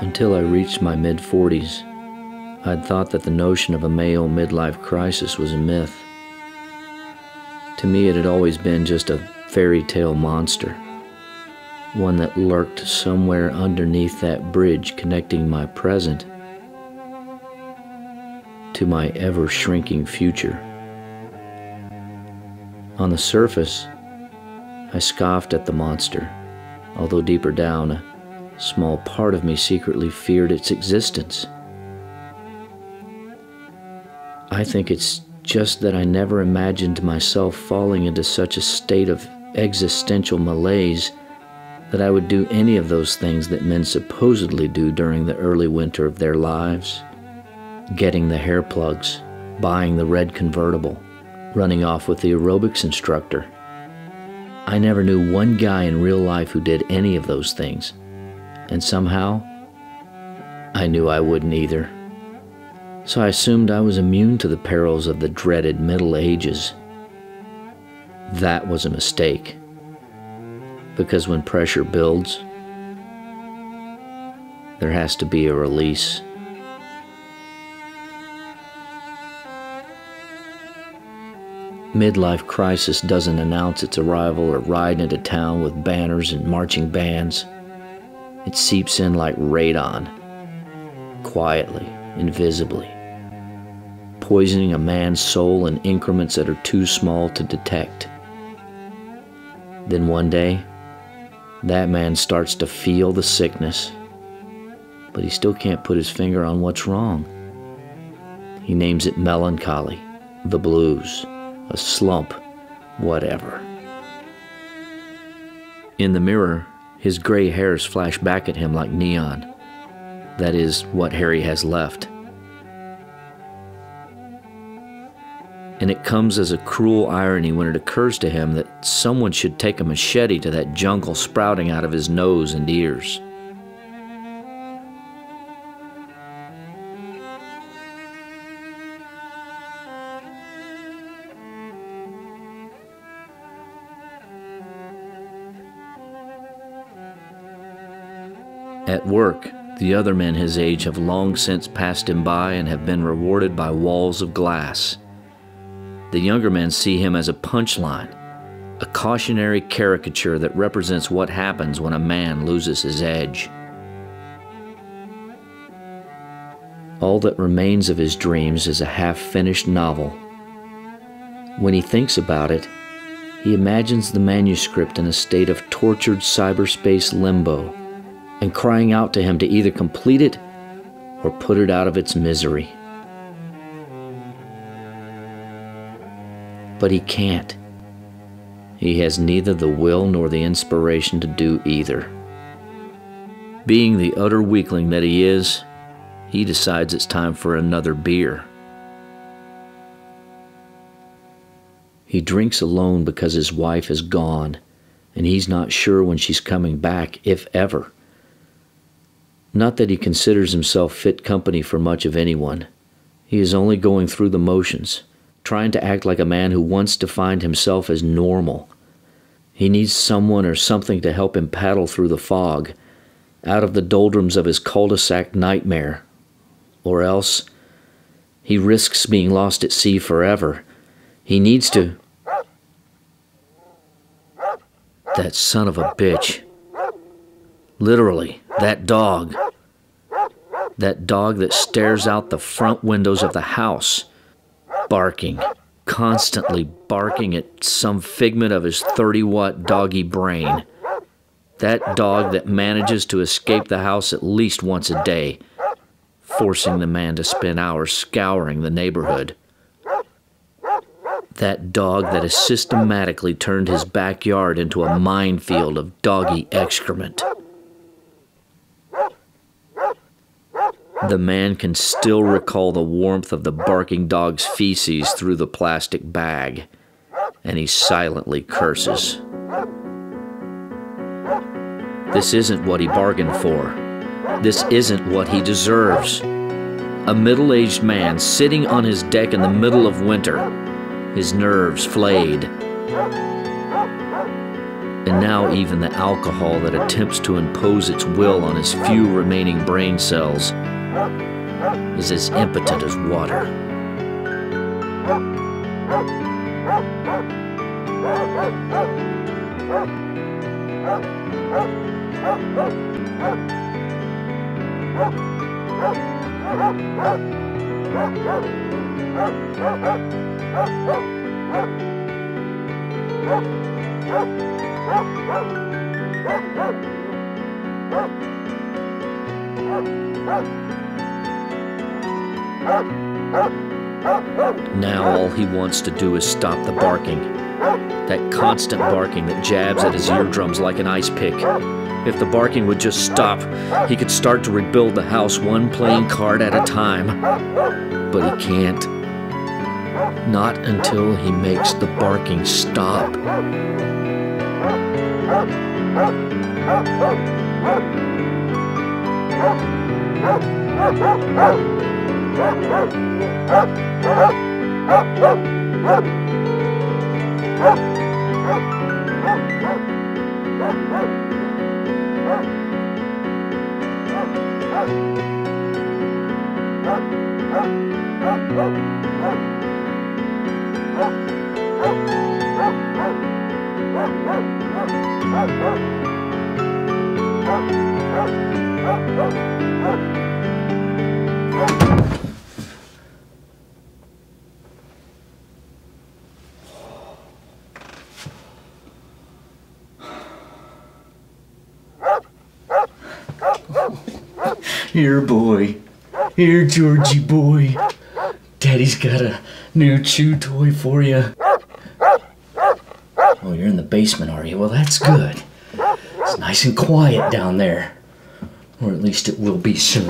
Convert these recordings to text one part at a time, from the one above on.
Until I reached my mid-40s, I'd thought that the notion of a male midlife crisis was a myth. To me, it had always been just a fairy tale monster, one that lurked somewhere underneath that bridge connecting my present to my ever-shrinking future. On the surface, I scoffed at the monster, although deeper down, a small part of me secretly feared its existence. I think it's just that I never imagined myself falling into such a state of existential malaise that I would do any of those things that men supposedly do during the early winter of their lives. Getting the hair plugs, buying the red convertible, running off with the aerobics instructor. I never knew one guy in real life who did any of those things, and somehow I knew I wouldn't either. So I assumed I was immune to the perils of the dreaded Middle Ages. That was a mistake, because when pressure builds, there has to be a release. Midlife crisis doesn't announce its arrival or ride into town with banners and marching bands. It seeps in like radon, quietly, invisibly, poisoning a man's soul in increments that are too small to detect. Then one day, that man starts to feel the sickness, but he still can't put his finger on what's wrong. He names it melancholy, the blues, a slump, whatever. In the mirror, his gray hairs flash back at him like neon. That is what Harry has left. And it comes as a cruel irony when it occurs to him that someone should take a machete to that jungle sprouting out of his nose and ears. At work, the other men his age have long since passed him by and have been rewarded by walls of glass. The younger men see him as a punchline, a cautionary caricature that represents what happens when a man loses his edge. All that remains of his dreams is a half-finished novel. When he thinks about it, he imagines the manuscript in a state of tortured cyberspace limbo, and crying out to him to either complete it or put it out of its misery. But he can't. He has neither the will nor the inspiration to do either. Being the utter weakling that he is, he decides it's time for another beer. He drinks alone because his wife is gone, and he's not sure when she's coming back, if ever. Not that he considers himself fit company for much of anyone. He is only going through the motions, trying to act like a man who wants to find himself as normal. He needs someone or something to help him paddle through the fog, out of the doldrums of his cul-de-sac nightmare. Or else, he risks being lost at sea forever. He needs to... That son of a bitch. Literally, that dog. That dog that stares out the front windows of the house, barking, constantly barking at some figment of his 30-watt doggy brain. That dog that manages to escape the house at least once a day, forcing the man to spend hours scouring the neighborhood. That dog that has systematically turned his backyard into a minefield of doggy excrement. The man can still recall the warmth of the barking dog's feces through the plastic bag, and he silently curses. This isn't what he bargained for. This isn't what he deserves. A middle-aged man sitting on his deck in the middle of winter, his nerves flayed. And now even the alcohol that attempts to impose its will on his few remaining brain cells is as impotent as water. Now all he wants to do is stop the barking. That constant barking that jabs at his eardrums like an ice pick. If the barking would just stop, he could start to rebuild the house one playing card at a time. But he can't. Not until he makes the barking stop. Here, boy. Here, Georgie boy. Daddy's got a new chew toy for you. Oh, you're in the basement, are you? Well, that's good. It's nice and quiet down there. Or at least it will be soon.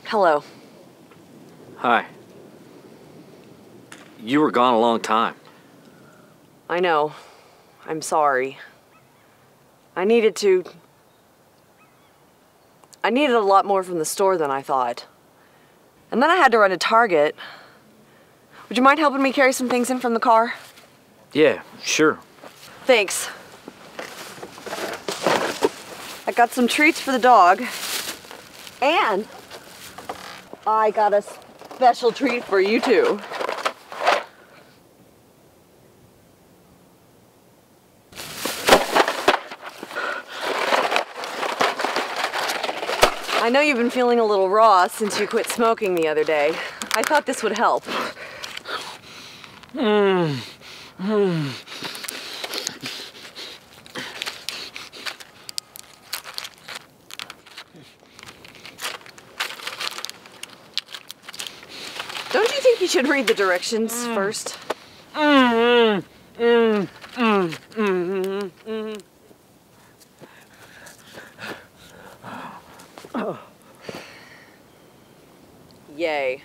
Hello. Hi. You were gone a long time. I know. I'm sorry. I needed a lot more from the store than I thought. And then I had to run to Target. Would you mind helping me carry some things in from the car? Yeah, sure. Thanks. I got some treats for the dog. And I got a special treat for you too. I know you've been feeling a little raw since you quit smoking the other day. I thought this would help. Don't you think you should read the directions first? Yay.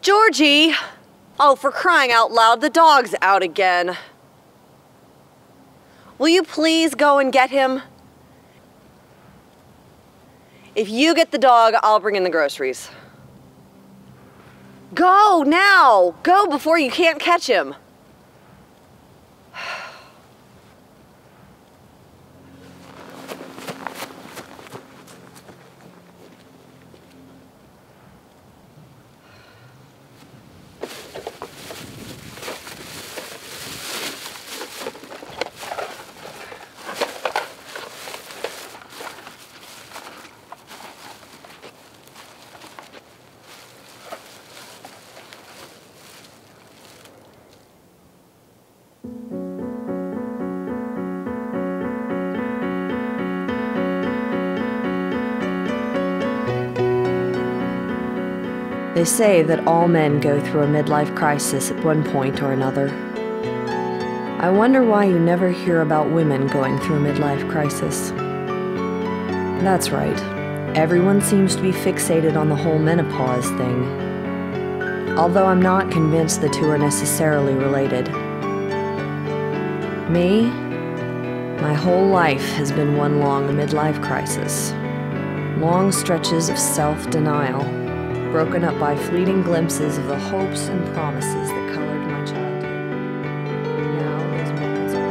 Georgie! Oh, for crying out loud, the dog's out again. Will you please go and get him? If you get the dog, I'll bring in the groceries. Go now! Go before you can't catch him. They say that all men go through a midlife crisis at one point or another. I wonder why you never hear about women going through a midlife crisis. That's right. Everyone seems to be fixated on the whole menopause thing. Although I'm not convinced the two are necessarily related. Me? My whole life has been one long midlife crisis. Long stretches of self-denial, broken up by fleeting glimpses of the hopes and promises that colored my childhood. Now those moments are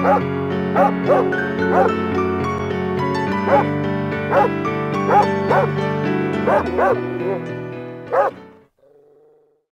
Ruff, ruff, ruff, ruff.